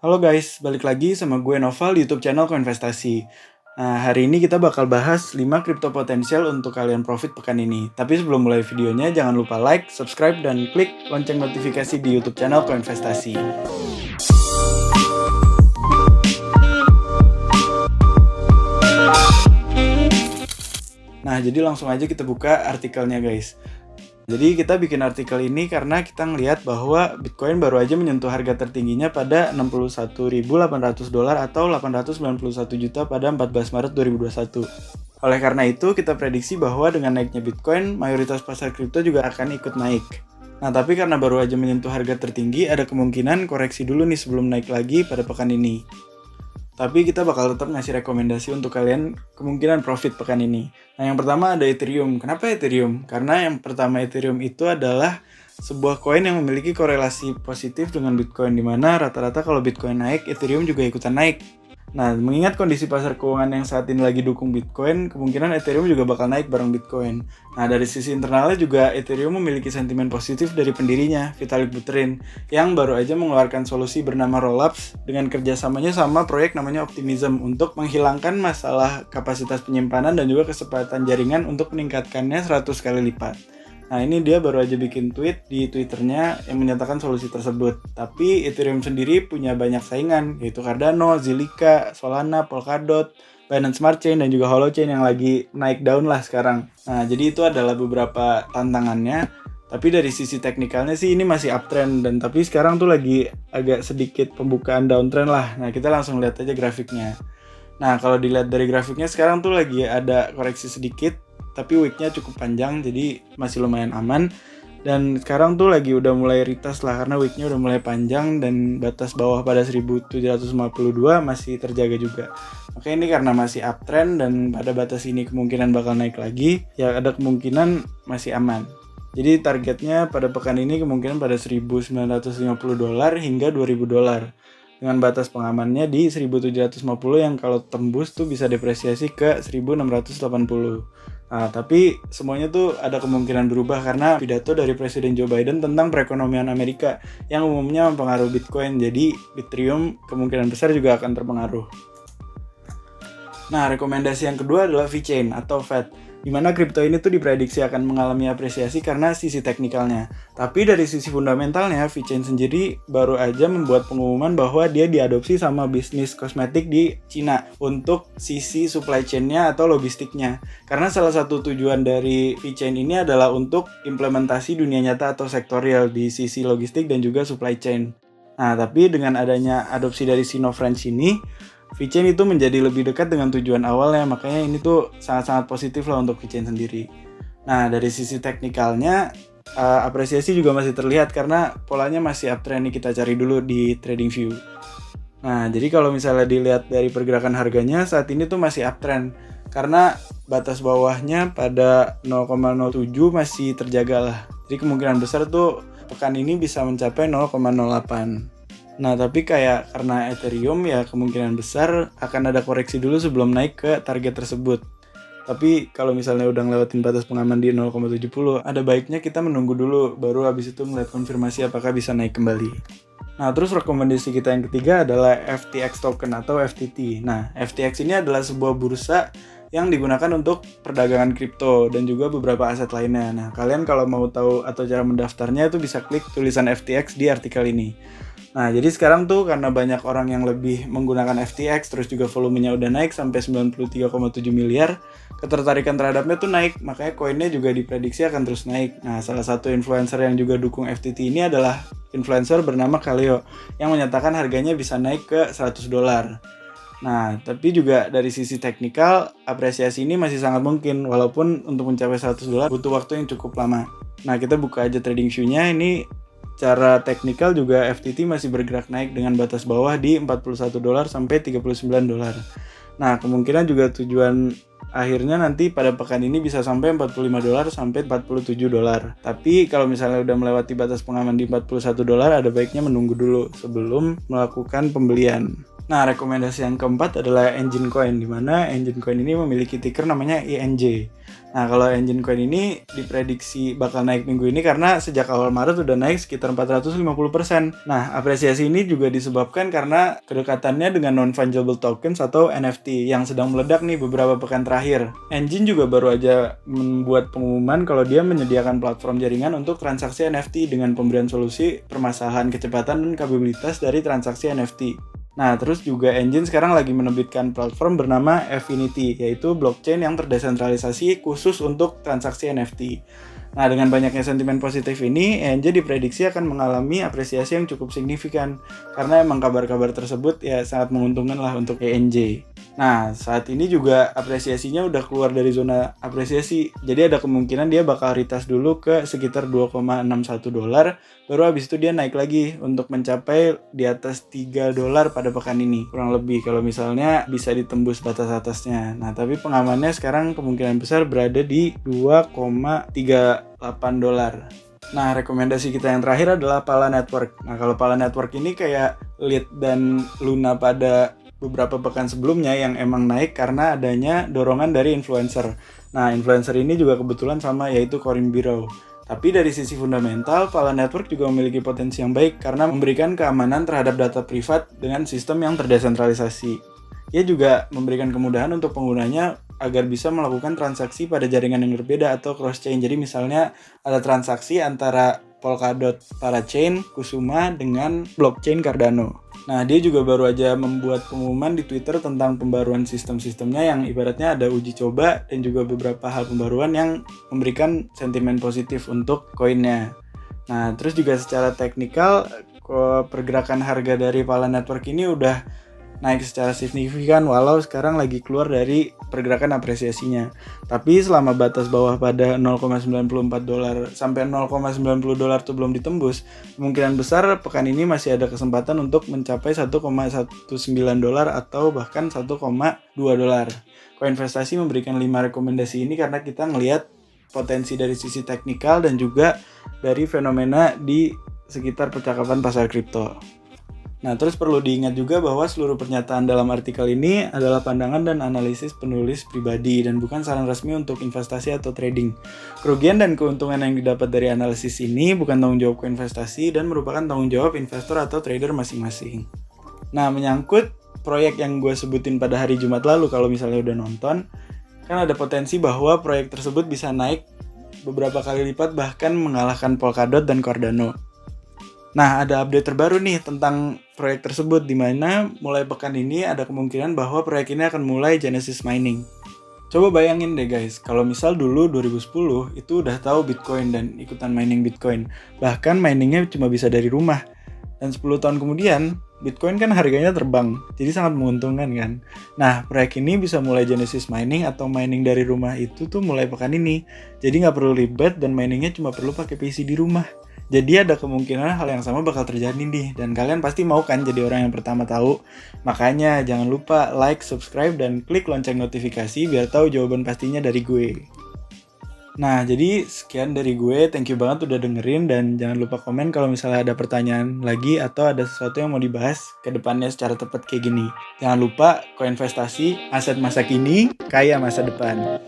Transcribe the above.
Halo guys, balik lagi sama gue Noval di YouTube channel Koinvestasi. Nah, hari ini kita bakal bahas 5 kripto potensial untuk kalian profit pekan ini. Tapi sebelum mulai videonya, jangan lupa like, subscribe, dan klik lonceng notifikasi di YouTube channel Koinvestasi. Nah, jadi langsung aja kita buka artikelnya guys. Jadi kita bikin artikel ini karena kita ngelihat bahwa Bitcoin baru aja menyentuh harga tertingginya pada $61.800 atau 891 juta pada 14 Maret 2021. Oleh karena itu, kita prediksi bahwa dengan naiknya Bitcoin, mayoritas pasar kripto juga akan ikut naik. Nah, tapi karena baru aja menyentuh harga tertinggi, ada kemungkinan koreksi dulu nih sebelum naik lagi pada pekan ini. Tapi kita bakal tetap ngasih rekomendasi untuk kalian kemungkinan profit pekan ini. Nah, yang pertama ada Ethereum. Kenapa Ethereum? Karena yang pertama Ethereum itu adalah sebuah koin yang memiliki korelasi positif dengan Bitcoin, di mana rata-rata kalau Bitcoin naik, Ethereum juga ikutan naik. Nah, mengingat kondisi pasar keuangan yang saat ini lagi dukung Bitcoin, kemungkinan Ethereum juga bakal naik bareng Bitcoin. Nah, dari sisi internalnya juga Ethereum memiliki sentimen positif dari pendirinya, Vitalik Buterin, yang baru aja mengeluarkan solusi bernama Rollups dengan kerjasamanya sama proyek namanya Optimism untuk menghilangkan masalah kapasitas penyimpanan dan juga kecepatan jaringan untuk meningkatkannya 100 kali lipat. Nah, ini dia baru aja bikin tweet di Twitternya yang menyatakan solusi tersebut. Tapi Ethereum sendiri punya banyak saingan, yaitu Cardano, Zilliqa, Solana, Polkadot, Binance Smart Chain, dan juga Holochain yang lagi naik daun lah sekarang. Nah, jadi itu adalah beberapa tantangannya. Tapi dari sisi teknikalnya sih ini masih uptrend, dan tapi sekarang tuh lagi agak sedikit pembukaan downtrend lah. Nah, kita langsung lihat aja grafiknya. Nah, kalau dilihat dari grafiknya sekarang tuh lagi ada koreksi sedikit, tapi wicknya cukup panjang, jadi masih lumayan aman. Dan sekarang tuh lagi udah mulai retest lah, karena wicknya udah mulai panjang dan batas bawah pada 1752 masih terjaga juga. Oke, ini karena masih uptrend dan pada batas ini kemungkinan bakal naik lagi, ya ada kemungkinan masih aman. Jadi targetnya pada pekan ini kemungkinan pada $1.950 hingga $2.000. Dengan batas pengamannya di 1.750 yang kalau tembus tuh bisa depresiasi ke 1.680. Nah, tapi semuanya tuh ada kemungkinan berubah karena pidato dari Presiden Joe Biden tentang perekonomian Amerika yang umumnya mempengaruhi Bitcoin. Jadi Ethereum kemungkinan besar juga akan terpengaruh. Nah, rekomendasi yang kedua adalah VeChain atau VET, di mana kripto ini tuh diprediksi akan mengalami apresiasi karena sisi teknikalnya. Tapi dari sisi fundamentalnya, VeChain sendiri baru aja membuat pengumuman bahwa dia diadopsi sama bisnis kosmetik di Cina untuk sisi supply chain-nya atau logistiknya. Karena salah satu tujuan dari VeChain ini adalah untuk implementasi dunia nyata atau sektorial di sisi logistik dan juga supply chain. Nah, tapi dengan adanya adopsi dari Sinofrench ini, VeChain itu menjadi lebih dekat dengan tujuan awalnya, makanya ini tuh sangat-sangat positif lah untuk VeChain sendiri. Nah, dari sisi teknikalnya, apresiasi juga masih terlihat karena polanya masih uptrend nih, kita cari dulu di TradingView. Nah, jadi kalau misalnya dilihat dari pergerakan harganya, saat ini tuh masih uptrend karena batas bawahnya pada 0,07 masih terjaga lah. Jadi kemungkinan besar tuh pekan ini bisa mencapai 0,08. Nah, tapi kayak karena Ethereum ya kemungkinan besar akan ada koreksi dulu sebelum naik ke target tersebut. Tapi kalau misalnya udah ngelewatin batas pengaman di 0,70, ada baiknya kita menunggu dulu, baru habis itu melihat konfirmasi apakah bisa naik kembali. Nah, terus rekomendasi kita yang ketiga adalah FTX token atau FTT. Nah, FTX ini adalah sebuah bursa yang digunakan untuk perdagangan kripto dan juga beberapa aset lainnya. Nah, kalian kalau mau tahu atau cara mendaftarnya itu bisa klik tulisan FTX di artikel ini. Nah, jadi sekarang tuh karena banyak orang yang lebih menggunakan FTX, terus juga volumenya udah naik sampai 93,7 miliar, ketertarikan terhadapnya tuh naik, makanya koinnya juga diprediksi akan terus naik. Nah, salah satu influencer yang juga dukung FTT ini adalah influencer bernama Kaleo, yang menyatakan harganya bisa naik ke $100. Nah, tapi juga dari sisi teknikal, apresiasi ini masih sangat mungkin, walaupun untuk mencapai $100 butuh waktu yang cukup lama. Nah, kita buka aja TradingView-nya, ini cara teknikal juga FTT masih bergerak naik dengan batas bawah di $41 sampai $39. Nah, kemungkinan juga tujuan akhirnya nanti pada pekan ini bisa sampai $45 sampai $47. Tapi kalau misalnya udah melewati batas pengaman di $41, ada baiknya menunggu dulu sebelum melakukan pembelian. Nah, rekomendasi yang keempat adalah Engine Coin, di mana Engine Coin ini memiliki ticker namanya INJ. Nah, kalau Engine Coin ini diprediksi bakal naik minggu ini karena sejak awal Maret udah naik sekitar 450%. Nah, apresiasi ini juga disebabkan karena kedekatannya dengan non-fungible tokens atau NFT yang sedang meledak nih beberapa pekan terakhir. Engine juga baru aja membuat pengumuman kalau dia menyediakan platform jaringan untuk transaksi NFT dengan pemberian solusi permasalahan kecepatan dan kapabilitas dari transaksi NFT. Nah, terus juga Engine sekarang lagi menerbitkan platform bernama Affinity, yaitu blockchain yang terdesentralisasi khusus untuk transaksi NFT. Nah, dengan banyaknya sentimen positif ini, Engine diprediksi akan mengalami apresiasi yang cukup signifikan, karena emang kabar-kabar tersebut ya sangat menguntungkan lah untuk ENJ. Nah, saat ini juga apresiasinya udah keluar dari zona apresiasi, jadi ada kemungkinan dia bakal retest dulu ke sekitar $2,61, baru habis itu dia naik lagi untuk mencapai di atas $3 pada pekan ini, kurang lebih kalau misalnya bisa ditembus batas atasnya. Nah, tapi pengamannya sekarang kemungkinan besar berada di $2,38. Nah, rekomendasi kita yang terakhir adalah Pala Network. Nah, kalau Pala Network ini kayak Lead dan Luna pada beberapa pekan sebelumnya yang emang naik karena adanya dorongan dari influencer. Nah, influencer ini juga kebetulan sama, yaitu Corin Biro. Tapi dari sisi fundamental, Pala Network juga memiliki potensi yang baik karena memberikan keamanan terhadap data privat dengan sistem yang terdesentralisasi. Ia juga memberikan kemudahan untuk penggunanya agar bisa melakukan transaksi pada jaringan yang berbeda atau cross-chain. Jadi misalnya ada transaksi antara Polkadot Parachain Kusuma dengan blockchain Cardano. Nah, dia juga baru aja membuat pengumuman di Twitter tentang pembaruan sistem-sistemnya yang ibaratnya ada uji coba dan juga beberapa hal pembaruan yang memberikan sentimen positif untuk koinnya. Nah, terus juga secara teknikal, pergerakan harga dari Pala Network ini udah naik secara signifikan walau sekarang lagi keluar dari pergerakan apresiasinya. Tapi selama batas bawah pada $0,94 sampai $0,90 itu belum ditembus, kemungkinan besar pekan ini masih ada kesempatan untuk mencapai $1,19 atau bahkan $1,2. Koinvestasi memberikan 5 rekomendasi ini karena kita ngelihat potensi dari sisi teknikal dan juga dari fenomena di sekitar percakapan pasar kripto. Nah, terus perlu diingat juga bahwa seluruh pernyataan dalam artikel ini adalah pandangan dan analisis penulis pribadi dan bukan saran resmi untuk investasi atau trading. Kerugian dan keuntungan yang didapat dari analisis ini bukan tanggung jawab investasi dan merupakan tanggung jawab investor atau trader masing-masing. Nah, menyangkut proyek yang gue sebutin pada hari Jumat lalu, kalau misalnya udah nonton, kan ada potensi bahwa proyek tersebut bisa naik beberapa kali lipat bahkan mengalahkan Polkadot dan Cardano. Nah, ada update terbaru nih tentang proyek tersebut, di mana mulai pekan ini ada kemungkinan bahwa proyek ini akan mulai Genesis Mining. Coba bayangin deh guys, kalau misal dulu 2010 itu udah tahu Bitcoin dan ikutan mining Bitcoin. Bahkan miningnya cuma bisa dari rumah. Dan 10 tahun kemudian, Bitcoin kan harganya terbang, jadi sangat menguntungkan kan. Nah, proyek ini bisa mulai Genesis Mining atau mining dari rumah itu tuh mulai pekan ini. Jadi nggak perlu ribet dan miningnya cuma perlu pakai PC di rumah. Jadi ada kemungkinan hal yang sama bakal terjadi nih, dan kalian pasti mau kan jadi orang yang pertama tahu. Makanya jangan lupa like, subscribe, dan klik lonceng notifikasi biar tahu jawaban pastinya dari gue. Nah, jadi sekian dari gue, thank you banget udah dengerin, dan jangan lupa komen kalau misalnya ada pertanyaan lagi atau ada sesuatu yang mau dibahas ke depannya secara tepat kayak gini. Jangan lupa koinvestasi, aset masa kini, kaya masa depan.